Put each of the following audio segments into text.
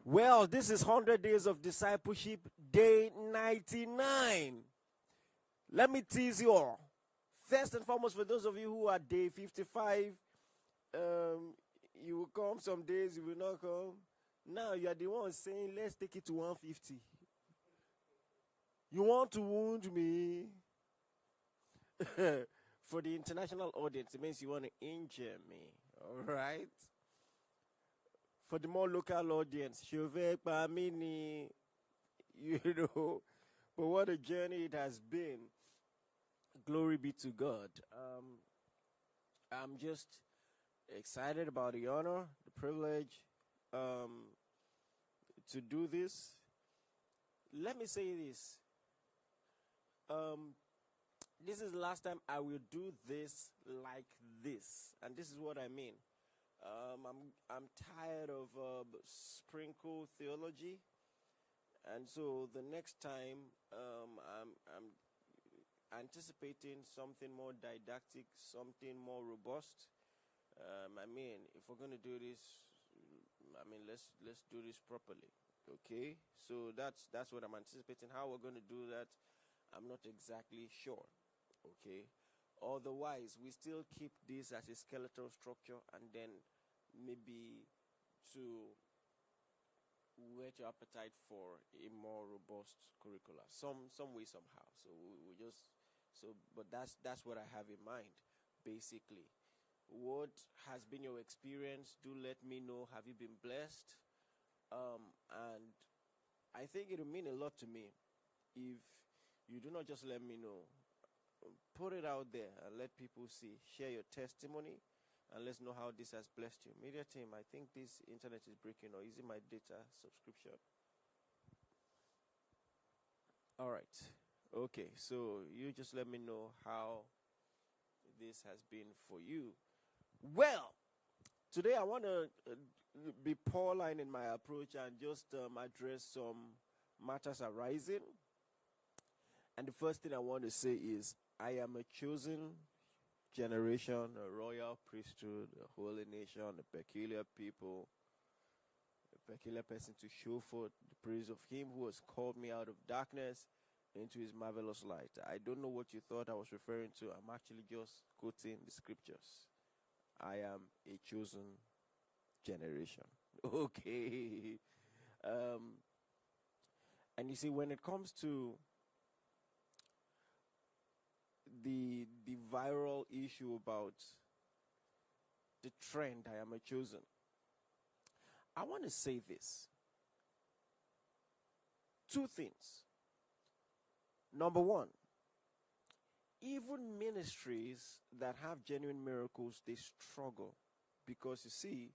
Well, this is 100 Days of Discipleship, day 99. Let me tease you all. First and foremost, for those of you who are day 55, you will come some days, you will not come. Now you are the one saying, let's take it to 150. You want to wound me? For the international audience, it means you want to injure me. All right? For the more local audience, you know, but what a journey it has been. Glory be to God. I'm just excited about the honor, the privilege to do this. Let me say this. This is the last time I will do this like this, and this is what I mean. I'm tired of sprinkle theology, and so the next time I'm anticipating something more didactic, something more robust. I mean, if we're going to do this, I mean, let's do this properly. Okay, so that's what I'm anticipating. How we're going to do that, I'm not exactly sure. Okay, otherwise we still keep this as a skeletal structure, and then maybe to whet your appetite for a more robust curricula, some way somehow. So we just but that's what I have in mind, basically. What has been your experience? Do let me know. Have you been blessed? And I think it will mean a lot to me if you do not just let me know. Put it out there and let people see. Share your testimony and let's know how this has blessed you. Media team, I think this internet is breaking, or is it my data subscription? All right. Okay, so you just let me know how this has been for you. Well, today I want to be Pauline in my approach and just address some matters arising. And the first thing I want to say is, I am a chosen generation, a royal priesthood, a holy nation, a peculiar people, a peculiar person to show forth the praise of him who has called me out of darkness into his marvelous light. I don't know what you thought I was referring to. I'm actually just quoting the scriptures. I am a chosen generation. Okay. And you see, when it comes to the viral issue about the trend, I am a chosen, I want to say this. Two things. Number one, even ministries that have genuine miracles, they struggle. Because you see,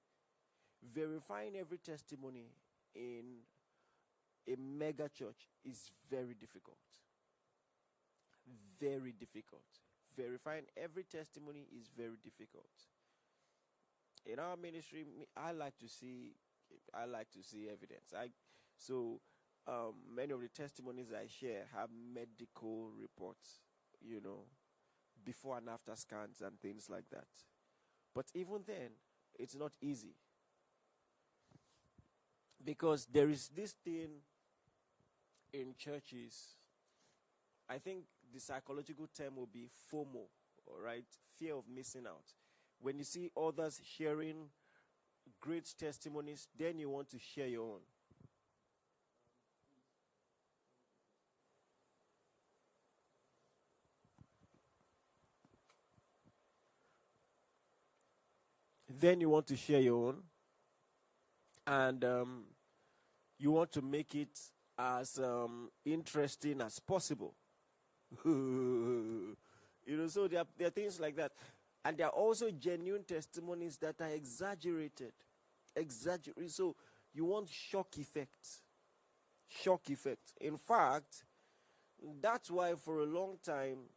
verifying every testimony in a mega church is very difficult. Very difficult. Verifying every testimony is very difficult. In our ministry, I like to see evidence. Many of the testimonies I share have medical reports, before and after scans and things like that. But even then, it's not easy. Because there is this thing in churches, I think the psychological term will be FOMO, all right? Fear of missing out. When you see others sharing great testimonies, then you want to share your own. Then you want to share your own. And you want to make it as interesting as possible. So there are things like that. And there are also genuine testimonies that are exaggerated. So you want shock effect. Shock effect. In fact, that's why for a long time,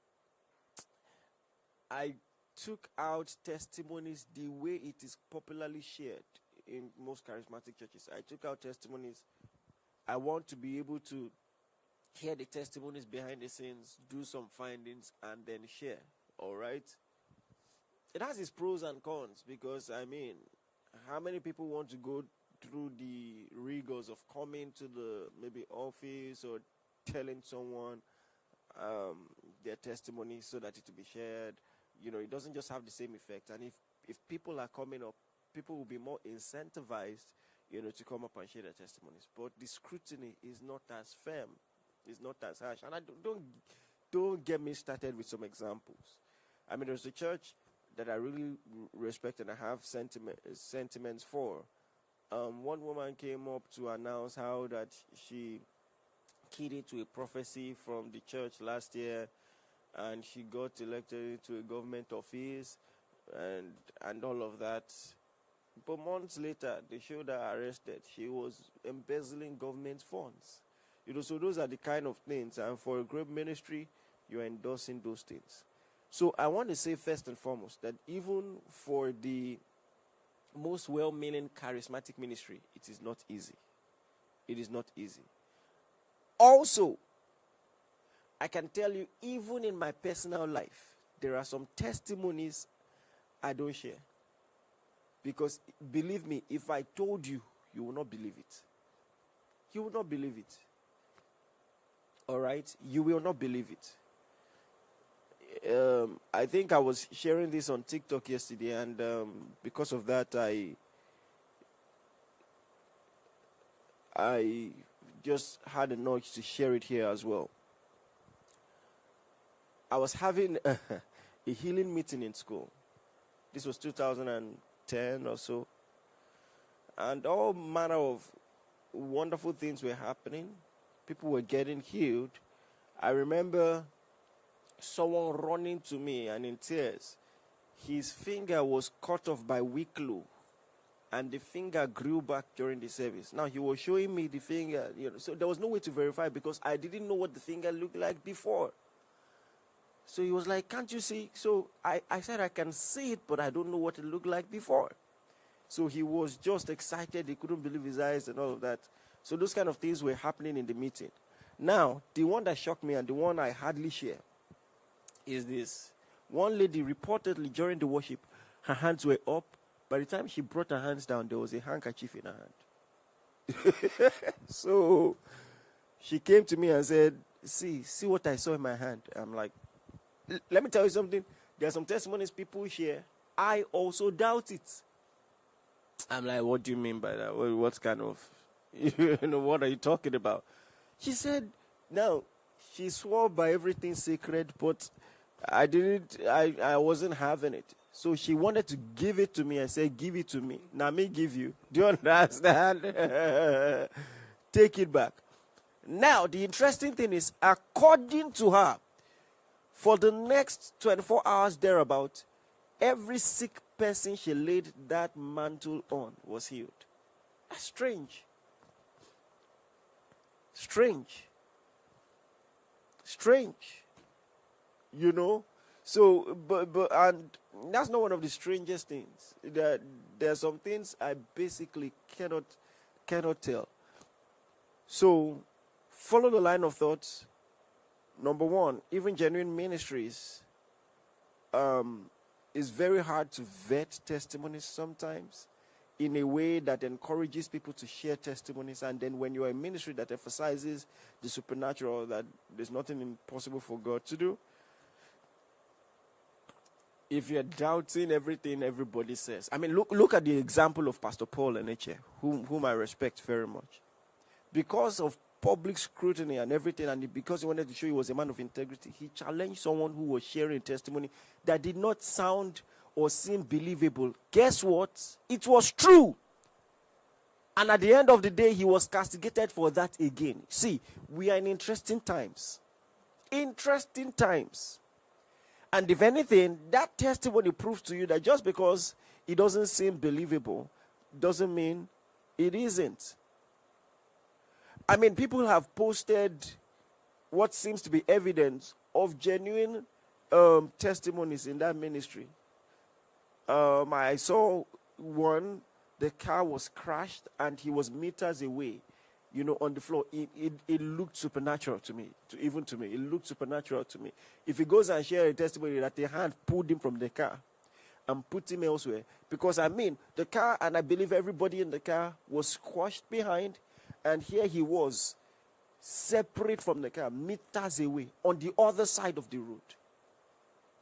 I took out testimonies the way it is popularly shared in most charismatic churches. I took out testimonies. I want to be able to hear the testimonies behind the scenes, do some findings, and then share. All right? It has its pros and cons because, how many people want to go through the rigors of coming to the maybe office or telling someone their testimony so that it will be shared. It doesn't just have the same effect. And if people are coming up, people will be more incentivized, to come up and share their testimonies. But the scrutiny is not as firm, it's not as harsh. And don't get me started with some examples. I mean, there's a church that I really respect and I have sentiments for. One woman came up to announce how that she keyed into a prophecy from the church last year, and she got elected to a government office, and all of that. But months later, they showed her arrested. She was embezzling government funds. So those are the kind of things. And for a great ministry, you're endorsing those things. So I want to say first and foremost that even for the most well-meaning charismatic ministry, it is not easy. It is not easy. Also, I can tell you, even in my personal life, there are some testimonies I don't share. Because, believe me, if I told you, you will not believe it. You will not believe it. All right? You will not believe it. I think I was sharing this on TikTok yesterday, and because of that, I just had a nudge to share it here as well. I was having a healing meeting in school. This was 2010 or so. And all manner of wonderful things were happening. People were getting healed. I remember someone running to me and in tears. His finger was cut off by weak glue, and the finger grew back during the service. Now, he was showing me the finger, so there was no way to verify because I didn't know what the finger looked like before. So he was like, can't you see? So I said, I can see it, but I don't know what it looked like before. So he was just excited. He couldn't believe his eyes and all of that. So those kind of things were happening in the meeting. Now, the one that shocked me and the one I hardly share is this. One lady reportedly during the worship, her hands were up. By the time she brought her hands down, there was a handkerchief in her hand. So she came to me and said, see what I saw in my hand. I'm like, let me tell you something. There are some testimonies people share. I also doubt it. I'm like, what do you mean by that? What kind of, what are you talking about? She said, now, she swore by everything sacred, but I wasn't having it. So she wanted to give it to me. I said, give it to me. Now me give you. Do you understand? Take it back. Now, the interesting thing is, according to her, for the next 24 hours thereabout, every sick person she laid that mantle on was healed. That's strange. Strange. So, and that's not one of the strangest things. There are some things I basically cannot tell. So, follow the line of thoughts. Number one, even genuine ministries, it's very hard to vet testimonies sometimes in a way that encourages people to share testimonies. And then when you're a ministry that emphasizes the supernatural, that there's nothing impossible for God to do, if you're doubting everything everybody says. I mean, look at the example of Pastor Paul Eneche, whom I respect very much. Because of public scrutiny and everything, and because he wanted to show he was a man of integrity, he challenged someone who was sharing testimony that did not sound or seem believable. Guess what? It was true. And at the end of the day, he was castigated for that again. See, we are in interesting times. Interesting times. And if anything, that testimony proves to you that just because it doesn't seem believable, doesn't mean it isn't. I mean, people have posted what seems to be evidence of genuine testimonies in that ministry. I saw one, the car was crashed and he was meters away, on the floor. It looked supernatural to me, even to me. It looked supernatural to me. If he goes and shares a testimony that the hand pulled him from the car, and put him elsewhere. Because the car, and I believe everybody in the car was squashed behind, and here he was, separate from the car, meters away, on the other side of the road,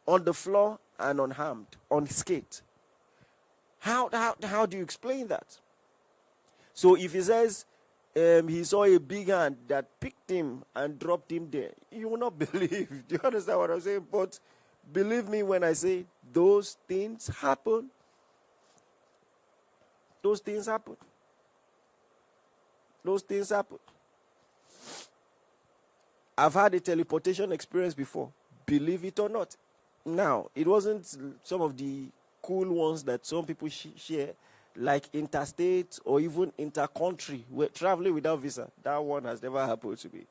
on the floor and unharmed, unscathed. How do you explain that? So if he says he saw a big hand that picked him and dropped him there, you will not believe. Do you understand what I'm saying? But believe me when I say those things happen. Those things happen. Those things happen. I've had a teleportation experience before, believe it or not. Now, it wasn't some of the cool ones that some people share, like interstate or even intercountry, traveling without visa. That one has never happened to me.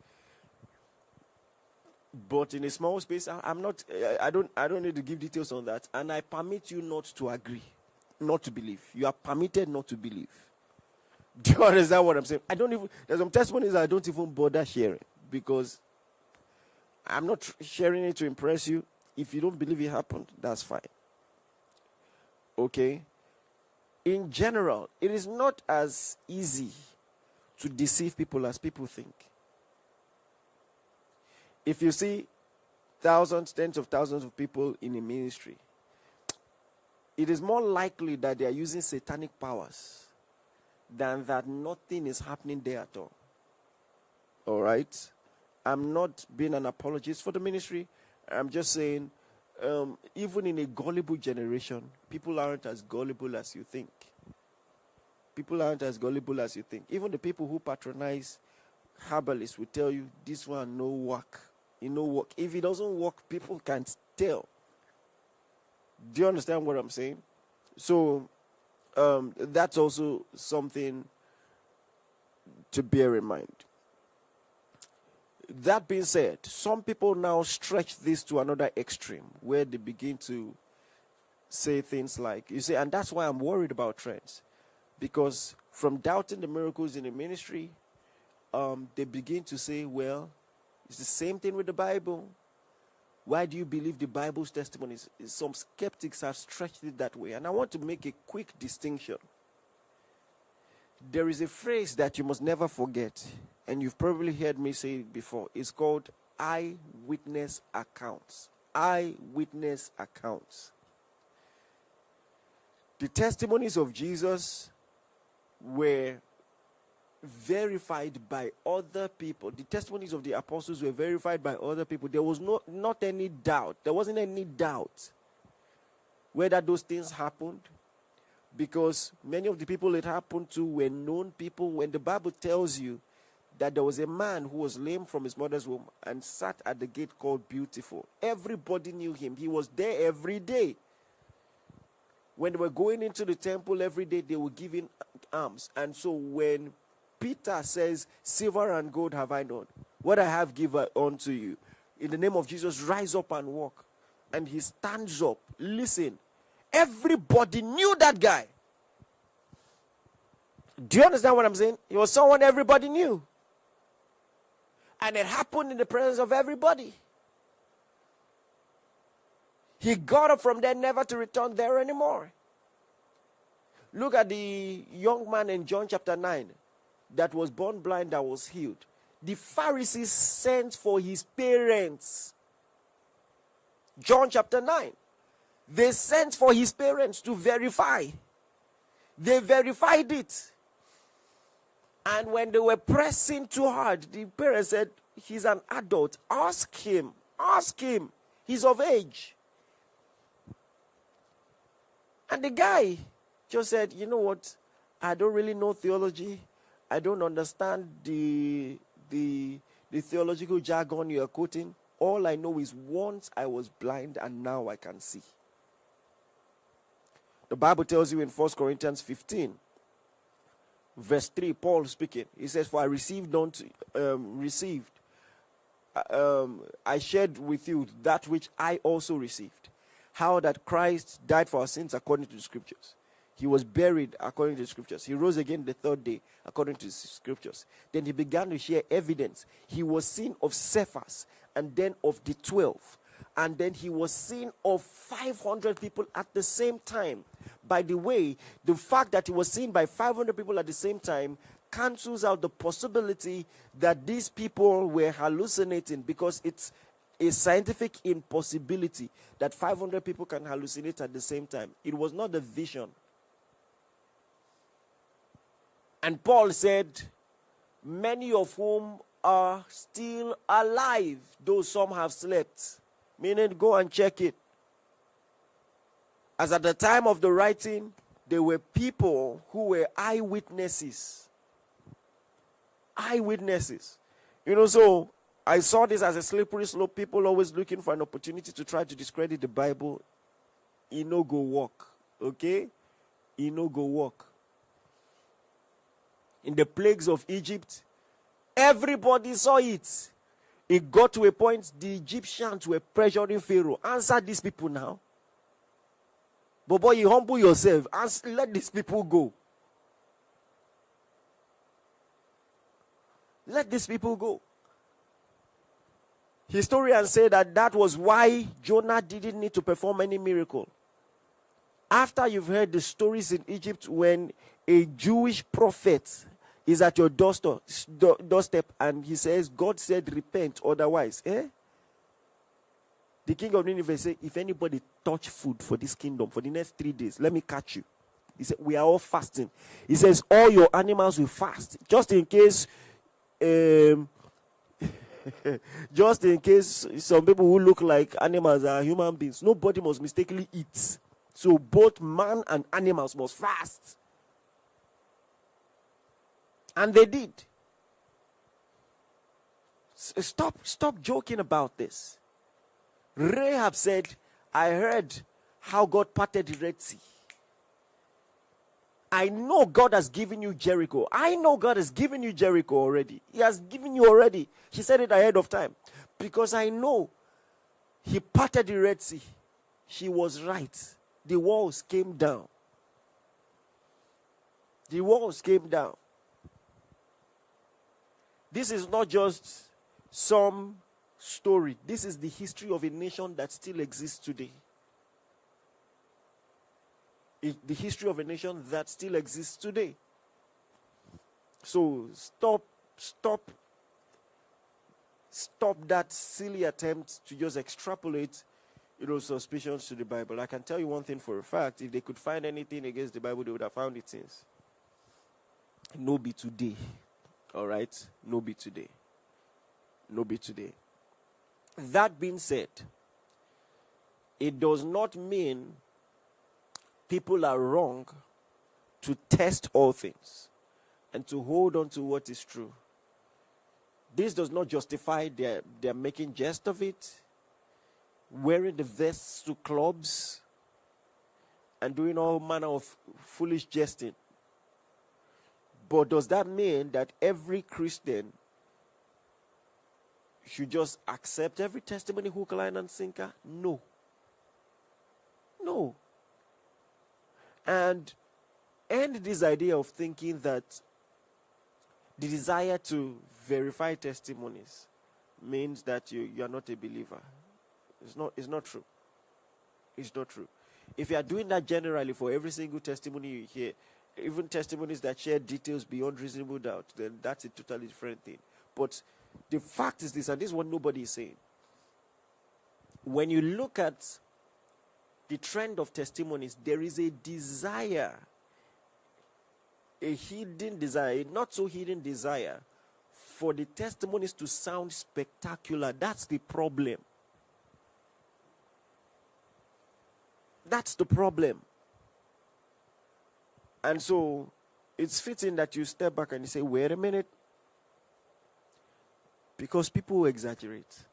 But in a small space, I don't need to give details on that. And I permit you not to agree, not to believe. You are permitted not to believe. Do you understand what I'm saying? There's some testimonies I don't even bother sharing, because I'm not sharing it to impress you. If you don't believe it happened, that's fine. Okay? In general, it is not as easy to deceive people as people think. If you see thousands, tens of thousands of people in a ministry, it is more likely that they are using satanic powers than that nothing is happening there at all. All right? I'm not being an apologist for the ministry. I'm just saying, even in a gullible generation, people aren't as gullible as you think. People aren't as gullible as you think. Even the people who patronize herbalists will tell you, this one no work. It no work. If it doesn't work, people can't tell. Do you understand what I'm saying? So, that's also something to bear in mind. That being said, some people now stretch this to another extreme, where they begin to say things like, you see, and that's why I'm worried about trends. Because from doubting the miracles in the ministry, they begin to say, well, it's the same thing with the Bible. Why do you believe the Bible's testimonies? Some skeptics have stretched it that way. And I want to make a quick distinction. There is a phrase that you must never forget, and you've probably heard me say it before. It's called eyewitness accounts. Eyewitness accounts. The testimonies of Jesus were verified by other people. The testimonies of the apostles were verified by other people. There was not any doubt. There wasn't any doubt whether those things happened, because many of the people it happened to were known people. When the Bible tells you that there was a man who was lame from his mother's womb and sat at the gate called Beautiful, everybody knew him. He was there every day. When they were going into the temple every day, they were giving alms. And so when Peter says, silver and gold have I none, what I have given unto you, in the name of Jesus, rise up and walk. And he stands up. Listen, everybody knew that guy. Do you understand what I'm saying? He was someone everybody knew. And it happened in the presence of everybody. He got up from there, never to return there anymore. Look at the young man in John chapter 9 that was born blind, that was healed. The Pharisees sent for his parents. John chapter 9. They sent for his parents to verify. They verified it. And when they were pressing too hard, the parents said, he's an adult. Ask him. Ask him. He's of age. And the guy just said, you know what? I don't really know theology. I don't understand the theological jargon you are quoting. All I know is once I was blind and now I can see. The Bible tells you in 1 Corinthians 15, verse 3, Paul speaking. He says, for I I shared with you that which I also received. How that Christ died for our sins according to the scriptures. He was buried according to the scriptures. He rose again the third day according to the scriptures. Then he began to share evidence. He was seen of Cephas and then of the 12. and then he was seen of 500 people at the same time. By the way, the fact that he was seen by 500 people at the same time cancels out the possibility that these people were hallucinating, because it's a scientific impossibility that 500 people can hallucinate at the same time. It was not a vision. And Paul said, many of whom are still alive, though some have slept. Meaning, go and check it. As at the time of the writing, there were people who were eyewitnesses. Eyewitnesses. So I saw this as a slippery slope. People always looking for an opportunity to try to discredit the Bible. Go walk. Okay? Go walk. In the plagues of Egypt, everybody saw it. It got to a point the Egyptians were pressuring Pharaoh. Answer these people now. But boy, you humble yourself. Let these people go. Let these people go. Historians say that was why Jonah didn't need to perform any miracle. After you've heard the stories in Egypt when a Jewish prophet is at your doorstep and he says, God said repent, otherwise. The king of Nineveh said, if anybody touch food for this kingdom for the next 3 days, let me catch you. He said, we are all fasting. He says, all your animals will fast. Just in case some people who look like animals are human beings. Nobody must mistakenly eat. So both man and animals must fast. And they did. Stop joking about this. Rahab said, I heard how God parted the Red Sea. I know God has given you Jericho. I know God has given you Jericho already. He has given you already. She said it ahead of time. Because I know He parted the Red Sea. She was right. The walls came down. The walls came down. This is not just some story. This is the history of a nation that still exists today. The history of a nation that still exists today. So stop that silly attempt to just extrapolate, suspicions to the Bible. I can tell you one thing for a fact: if they could find anything against the Bible, they would have found it since. No be today. All right? No be today. No be today. That being said, it does not mean people are wrong to test all things and to hold on to what is true. This does not justify their making jest of it, wearing the vests to clubs, and doing all manner of foolish jesting. But does that mean that every Christian should just accept every testimony, hook, line, and sinker? No. No. And end this idea of thinking that the desire to verify testimonies means that you are not a believer. It's not true. It's not true. If you are doing that generally for every single testimony you hear, even testimonies that share details beyond reasonable doubt, then that's a totally different thing. But the fact is this, and this is what nobody is saying. When you look at the trend of testimonies, there is a desire, a hidden desire, a not so hidden desire, for the testimonies to sound spectacular. That's the problem. That's the problem. And so it's fitting that you step back and you say, wait a minute. Because people exaggerate.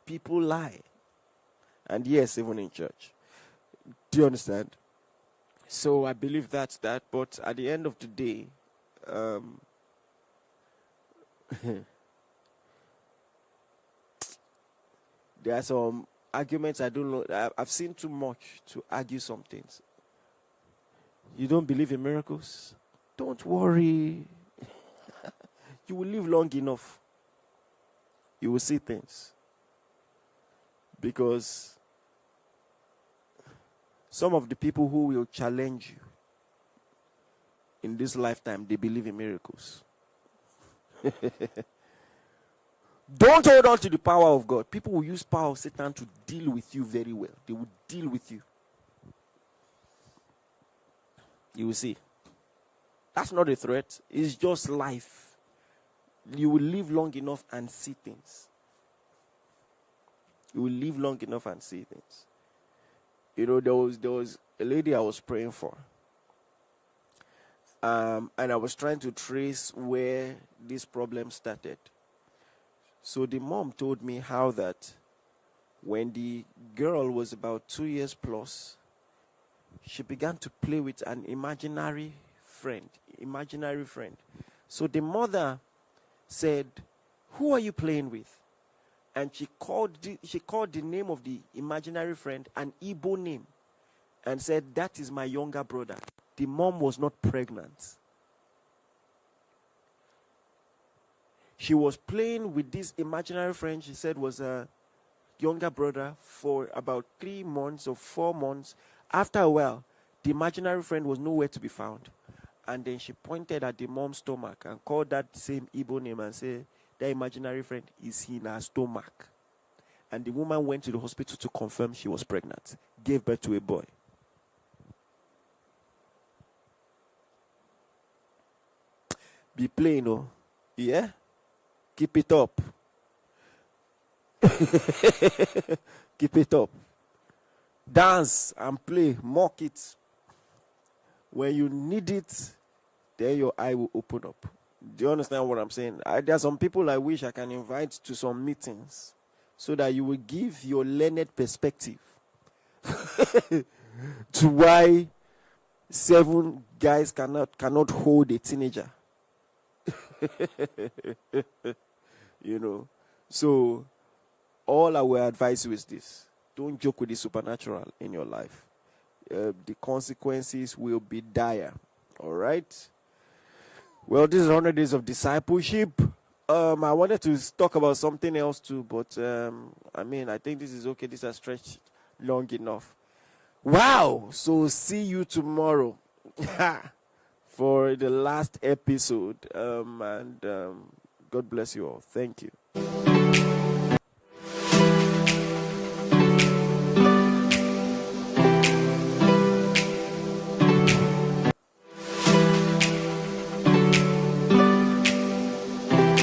People lie. And yes, even in church. Do you understand? So I believe that's that. But at the end of the day, there are some arguments I don't know. I've seen too much to argue some things. You don't believe in miracles? Don't worry. You will live long enough. You will see things. Because some of the people who will challenge you in this lifetime, they believe in miracles. Don't hold on to the power of God. People will use power of Satan to deal with you very well. They will deal with you. You will see. That's not a threat. It's just life. You will live long enough and see things. You will live long enough and see things. You know, there was a lady I was praying for. And I was trying to trace where this problem started. So the mom told me how that when the girl was about 2 years plus, she began to play with an imaginary friend. So the mother said, "Who are you playing with?" And she called the name of the imaginary friend an Igbo name and said, "That is my younger brother." The mom was not pregnant. She was playing with this imaginary friend she said was a younger brother for about 3 months or 4 months. After a while, the imaginary friend was nowhere to be found. And then she pointed at the mom's stomach and called that same Igbo name and said, "That imaginary friend is in her stomach." And the woman went to the hospital to confirm she was pregnant. Gave birth to a boy. Be plain, oh. Yeah? Keep it up. Keep it up. Dance and play. Mock it. When you need it, then your eye will open up. Do you understand what I'm saying? There are some people I wish I can invite to some meetings so that you will give your learned perspective to why 7 guys cannot hold a teenager. You know. So all I will advise you is this: don't joke with the supernatural in your life. The consequences will be dire. All right. Well, this is 100 days of discipleship. I wanted to talk about something else too, but I think this is okay. This has stretched long enough. Wow. So see you tomorrow for the last episode. God bless you all. Thank you.